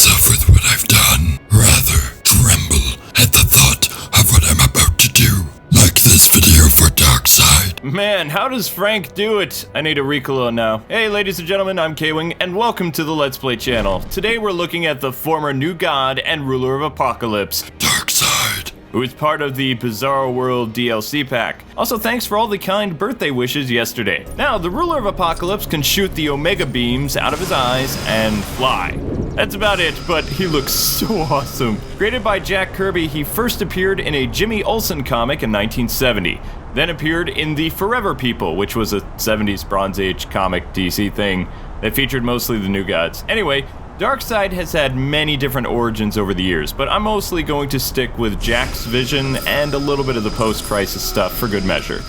myself with what I've done. Rather, tremble at the thought of what I'm about to do. Like this video for Darkseid. Man, how does Frank do it? I need a Ricola now. Hey ladies and gentlemen, I'm Kwing, and welcome to the Let's Play channel. Today we're looking at the former new god and ruler of Apokolips, Darkseid, who is part of the Bizarro World DLC pack. Also, thanks for all the kind birthday wishes yesterday. Now, the ruler of Apokolips can shoot the Omega beams out of his eyes and fly. That's about it, but he looks so awesome. Created by Jack Kirby, he first appeared in a Jimmy Olsen comic in 1970, then appeared in The Forever People, which was a 70s Bronze Age comic DC thing that featured mostly the new gods. Anyway, Darkseid has had many different origins over the years, but I'm mostly going to stick with Jack's vision and a little bit of the post-crisis stuff for good measure.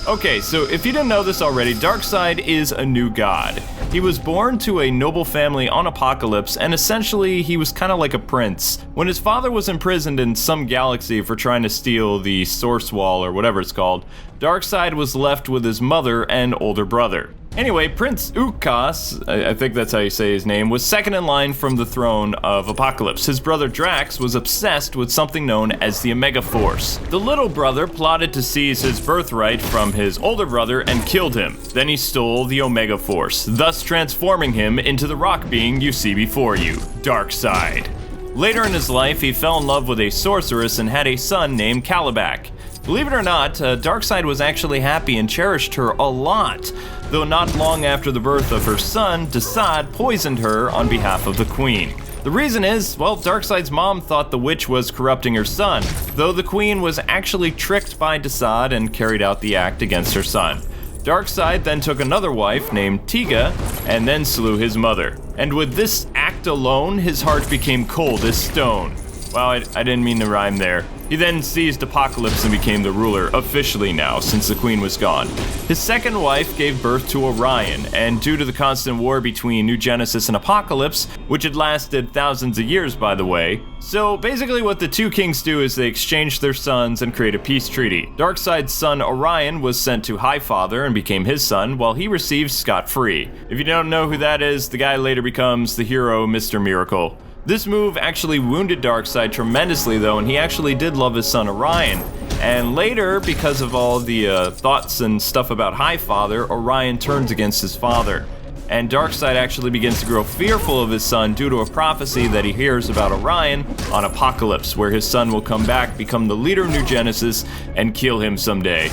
Okay, so if you didn't know this already, Darkseid is a new god. He was born to a noble family on Apokolips, and essentially he was kind of like a prince. When his father was imprisoned in some galaxy for trying to steal the Source Wall or whatever it's called, Darkseid was left with his mother and older brother. Anyway, Prince Ukos, I think that's how you say his name, was second in line from the throne of Apokolips. His brother Drax was obsessed with something known as the Omega Force. The little brother plotted to seize his birthright from his older brother and killed him. Then he stole the Omega Force, thus transforming him into the rock being you see before you, Darkseid. Later in his life, he fell in love with a sorceress and had a son named Kalibak. Believe it or not, Darkseid was actually happy and cherished her a lot, though not long after the birth of her son, Darkseid poisoned her on behalf of the queen. The reason is, well, Darkseid's mom thought the witch was corrupting her son, though the queen was actually tricked by Darkseid and carried out the act against her son. Darkseid then took another wife named Tiga and then slew his mother. And with this act alone, his heart became cold as stone. Well, I didn't mean to rhyme there. He then seized Apokolips and became the ruler, officially now, since the queen was gone. His second wife gave birth to Orion, and due to the constant war between New Genesis and Apokolips, which had lasted thousands of years, by the way, so basically what the two kings do is they exchange their sons and create a peace treaty. Darkseid's son Orion was sent to Highfather and became his son, while he received scot-free. If you don't know who that is, the guy later becomes the hero Mr. Miracle. This move actually wounded Darkseid tremendously though, and he actually did love his son Orion. And later, because of all the thoughts and stuff about Highfather, Orion turns against his father. And Darkseid actually begins to grow fearful of his son due to a prophecy that he hears about Orion on Apokolips, where his son will come back, become the leader of New Genesis, and kill him someday.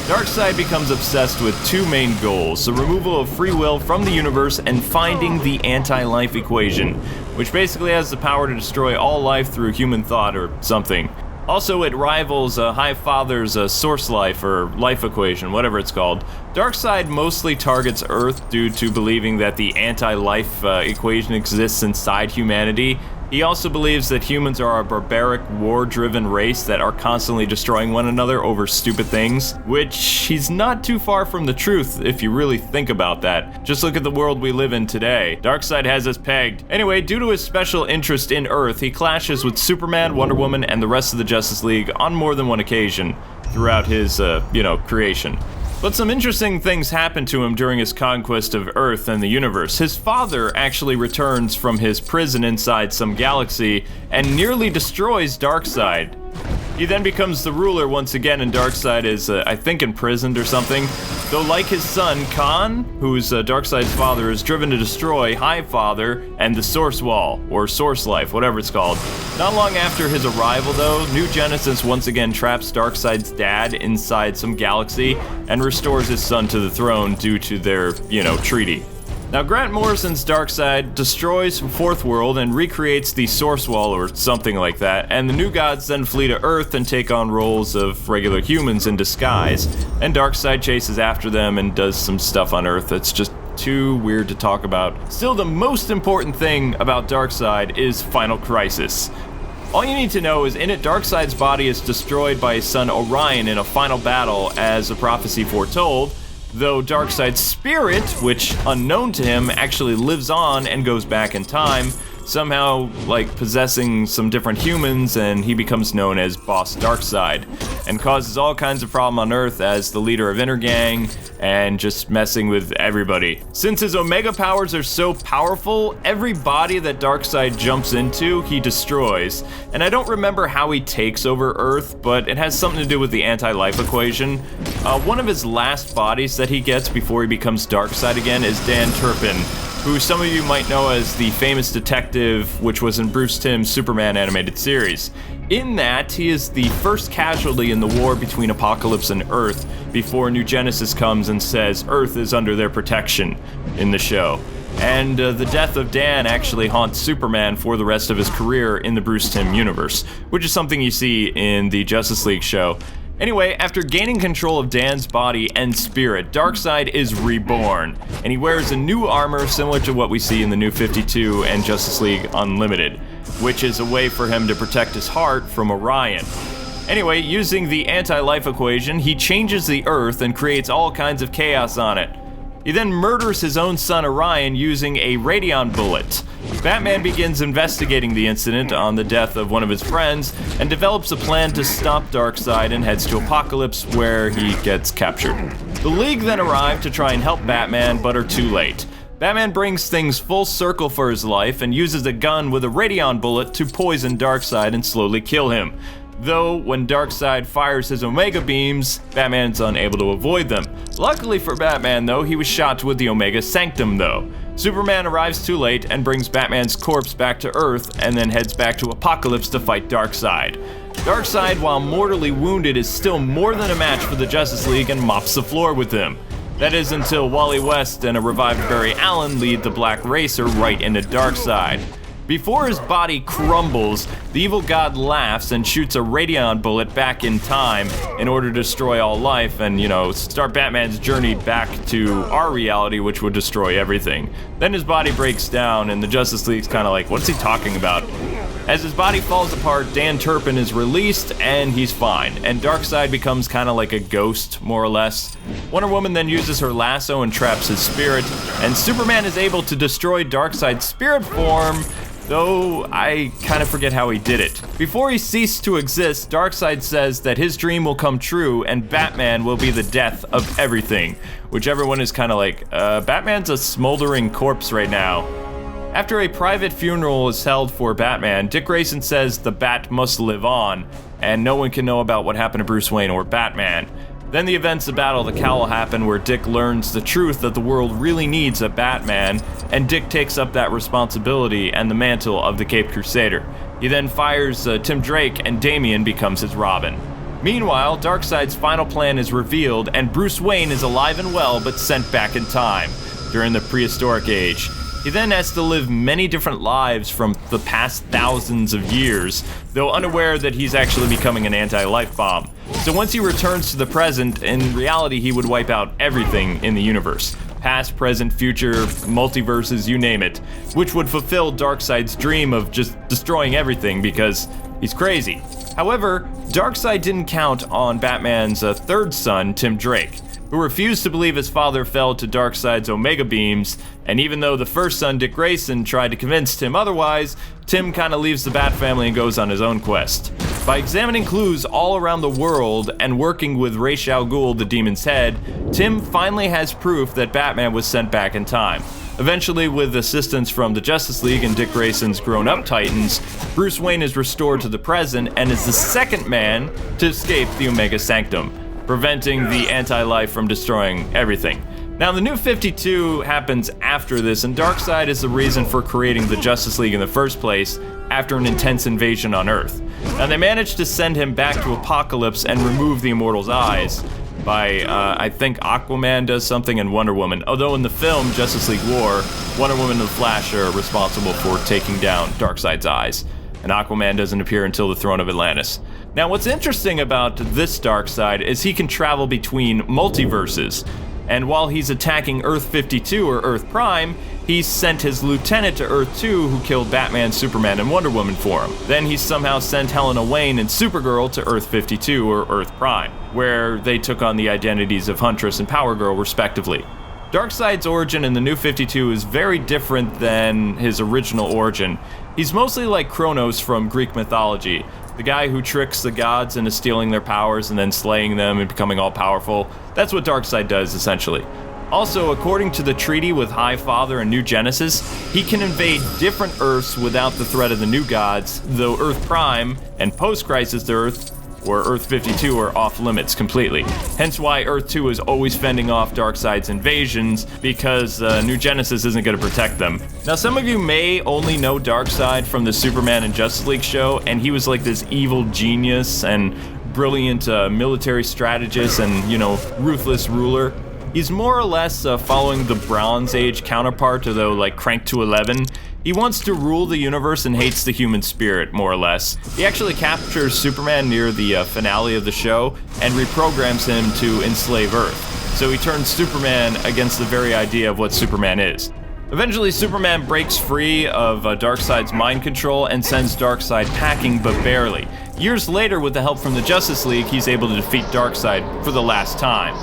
Darkseid becomes obsessed with two main goals, the removal of free will from the universe and finding the anti-life equation, which basically has the power to destroy all life through human thought or something. Also, it rivals Highfather's source life or life equation, whatever it's called. Darkseid mostly targets Earth due to believing that the anti-life equation exists inside humanity. He also believes that humans are a barbaric, war-driven race that are constantly destroying one another over stupid things, which he's not too far from the truth if you really think about that. Just look at the world we live in today. Darkseid has us pegged. Anyway, due to his special interest in Earth, he clashes with Superman, Wonder Woman, and the rest of the Justice League on more than one occasion throughout his, creation. But some interesting things happen to him during his conquest of Earth and the universe. His father actually returns from his prison inside some galaxy and nearly destroys Darkseid. He then becomes the ruler once again, and Darkseid is, I think, imprisoned or something. Though like his son, Khan, who's Darkseid's father, is driven to destroy Highfather and the Source Wall, or Source Life, whatever it's called. Not long after his arrival, though, New Genesis once again traps Darkseid's dad inside some galaxy and restores his son to the throne due to their, treaty. Now, Grant Morrison's Darkseid destroys Fourth World and recreates the Source Wall or something like that, and the new gods then flee to Earth and take on roles of regular humans in disguise, and Darkseid chases after them and does some stuff on Earth that's just too weird to talk about. Still, the most important thing about Darkseid is Final Crisis. All you need to know is in it, Darkseid's body is destroyed by his son Orion in a final battle as the prophecy foretold, though Darkseid's spirit, which unknown to him, actually lives on and goes back in time, somehow like possessing some different humans, and he becomes known as Boss Darkseid, and causes all kinds of problem on Earth as the leader of Intergang and just messing with everybody. Since his Omega powers are so powerful, every body that Darkseid jumps into, he destroys. And I don't remember how he takes over Earth, but it has something to do with the anti-life equation. One of his last bodies that he gets before he becomes Darkseid again is Dan Turpin, who some of you might know as the famous detective which was in Bruce Timm's Superman animated series. In that, he is the first casualty in the war between Apokolips and Earth before New Genesis comes and says Earth is under their protection in the show. And the death of Dan actually haunts Superman for the rest of his career in the Bruce Timm universe, which is something you see in the Justice League show. Anyway, after gaining control of Dan's body and spirit, Darkseid is reborn, and he wears a new armor similar to what we see in the New 52 and Justice League Unlimited, which is a way for him to protect his heart from Orion. Anyway, using the anti-life equation, he changes the Earth and creates all kinds of chaos on it. He then murders his own son Orion using a radion bullet. Batman begins investigating the incident on the death of one of his friends and develops a plan to stop Darkseid and heads to Apokolips, where he gets captured. The League then arrive to try and help Batman, but are too late. Batman brings things full circle for his life and uses a gun with a radion bullet to poison Darkseid and slowly kill him. Though, when Darkseid fires his Omega beams, Batman's unable to avoid them. Luckily for Batman, though, he was shot with the Omega Sanctum, though. Superman arrives too late and brings Batman's corpse back to Earth and then heads back to Apokolips to fight Darkseid. Darkseid, while mortally wounded, is still more than a match for the Justice League and mops the floor with them. That is until Wally West and a revived Barry Allen lead the Black Racer right into Darkseid. Before his body crumbles, the evil god laughs and shoots a radion bullet back in time in order to destroy all life and, start Batman's journey back to our reality, which would destroy everything. Then his body breaks down and the Justice League's kind of like, what's he talking about? As his body falls apart, Dan Turpin is released and he's fine, and Darkseid becomes kind of like a ghost, more or less. Wonder Woman then uses her lasso and traps his spirit, and Superman is able to destroy Darkseid's spirit form, though I kind of forget how he did it. Before he ceased to exist, Darkseid says that his dream will come true and Batman will be the death of everything, which everyone is kind of like, Batman's a smoldering corpse right now. After a private funeral is held for Batman, Dick Grayson says the Bat must live on, and no one can know about what happened to Bruce Wayne or Batman. Then the events of Battle of the Cowl happen, where Dick learns the truth that the world really needs a Batman, and Dick takes up that responsibility and the mantle of the Caped Crusader. He then fires Tim Drake, and Damian becomes his Robin. Meanwhile, Darkseid's final plan is revealed, and Bruce Wayne is alive and well, but sent back in time, during the prehistoric age. He then has to live many different lives from the past thousands of years, though unaware that he's actually becoming an anti-life bomb. So once he returns to the present, in reality he would wipe out everything in the universe. Past, present, future, multiverses, you name it, which would fulfill Darkseid's dream of just destroying everything because he's crazy. However, Darkseid didn't count on Batman's third son, Tim Drake, who refused to believe his father fell to Darkseid's Omega beams, and even though the first son, Dick Grayson, tried to convince Tim otherwise, Tim kinda leaves the Bat family and goes on his own quest. By examining clues all around the world and working with Ra's al Ghul, the Demon's Head, Tim finally has proof that Batman was sent back in time. Eventually, with assistance from the Justice League and Dick Grayson's grown-up Titans, Bruce Wayne is restored to the present and is the second man to escape the Omega Sanctum, preventing the anti-life from destroying everything. Now, the New 52 happens after this, and Darkseid is the reason for creating the Justice League in the first place after an intense invasion on Earth. Now, they managed to send him back to Apokolips and remove the Immortal's eyes by, I think Aquaman does something and Wonder Woman, although in the film Justice League War, Wonder Woman and the Flash are responsible for taking down Darkseid's eyes, and Aquaman doesn't appear until the Throne of Atlantis. Now, what's interesting about this Darkseid is he can travel between multiverses, and while he's attacking Earth 52 or Earth Prime, he sent his lieutenant to Earth 2 who killed Batman, Superman, and Wonder Woman for him. Then he somehow sent Helena Wayne and Supergirl to Earth 52 or Earth Prime, where they took on the identities of Huntress and Power Girl respectively. Darkseid's origin in the New 52 is very different than his original origin. He's mostly like Kronos from Greek mythology, the guy who tricks the gods into stealing their powers and then slaying them and becoming all-powerful. That's what Darkseid does, essentially. Also, according to the treaty with High Father and New Genesis, he can invade different Earths without the threat of the new gods, though Earth Prime and post-Crisis Earth, or Earth 52, are off-limits completely. Hence why Earth 2 is always fending off Darkseid's invasions, because New Genesis isn't going to protect them. Now, some of you may only know Darkseid from the Superman and Justice League show, and he was like this evil genius and brilliant military strategist and, ruthless ruler. He's more or less following the Bronze Age counterpart, although like cranked to 11. He wants to rule the universe and hates the human spirit, more or less. He actually captures Superman near the finale of the show and reprograms him to enslave Earth. So he turns Superman against the very idea of what Superman is. Eventually, Superman breaks free of Darkseid's mind control and sends Darkseid packing, but barely. Years later, with the help from the Justice League, he's able to defeat Darkseid for the last time.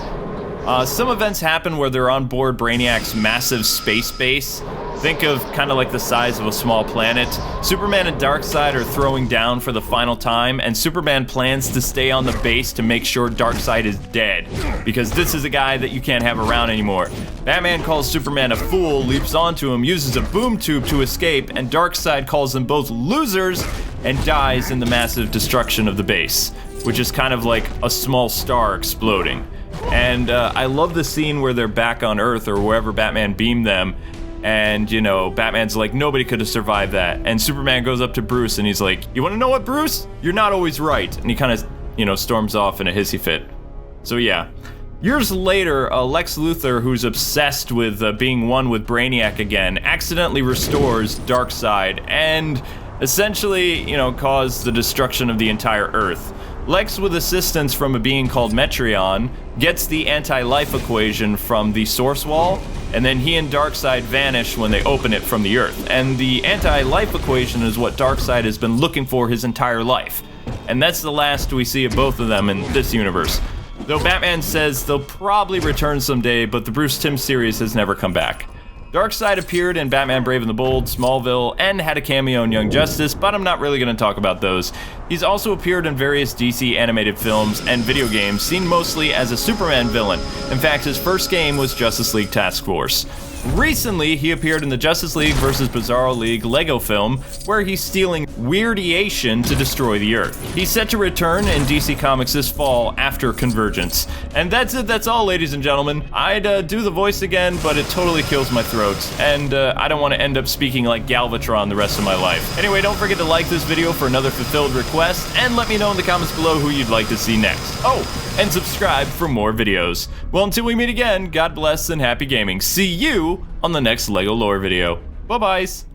Some events happen where they're on board Brainiac's massive space base. Think of kind of like the size of a small planet. Superman and Darkseid are throwing down for the final time, and Superman plans to stay on the base to make sure Darkseid is dead, because this is a guy that you can't have around anymore. Batman calls Superman a fool, leaps onto him, uses a boom tube to escape, and Darkseid calls them both losers and dies in the massive destruction of the base, which is kind of like a small star exploding. And I love the scene where they're back on Earth or wherever Batman beamed them, and Batman's like, nobody could have survived that. And Superman goes up to Bruce and he's like, you want to know what, Bruce? You're not always right. And he kind of, storms off in a hissy fit. So yeah. Years later, Lex Luthor, who's obsessed with being one with Brainiac again, accidentally restores Darkseid and essentially, caused the destruction of the entire Earth. Lex, with assistance from a being called Metreon, gets the anti-life equation from the source wall, and then he and Darkseid vanish when they open it from the Earth. And the anti-life equation is what Darkseid has been looking for his entire life. And that's the last we see of both of them in this universe. Though Batman says they'll probably return someday, but the Bruce Timm series has never come back. Darkseid appeared in Batman Brave and the Bold, Smallville, and had a cameo in Young Justice, but I'm not really going to talk about those. He's also appeared in various DC animated films and video games, seen mostly as a Superman villain. In fact, his first game was Justice League Task Force. Recently, he appeared in the Justice League vs. Bizarro League Lego film, where he's stealing Weirdiation to destroy the Earth. He's set to return in DC Comics this fall after Convergence. And that's it, that's all, ladies and gentlemen. I'd do the voice again, but it totally kills my throat, and I don't want to end up speaking like Galvatron the rest of my life. Anyway, don't forget to like this video for another fulfilled request, and let me know in the comments below who you'd like to see next. Oh, and subscribe for more videos. Well, until we meet again, God bless and happy gaming. See you on the next LEGO lore video. Bye-byes.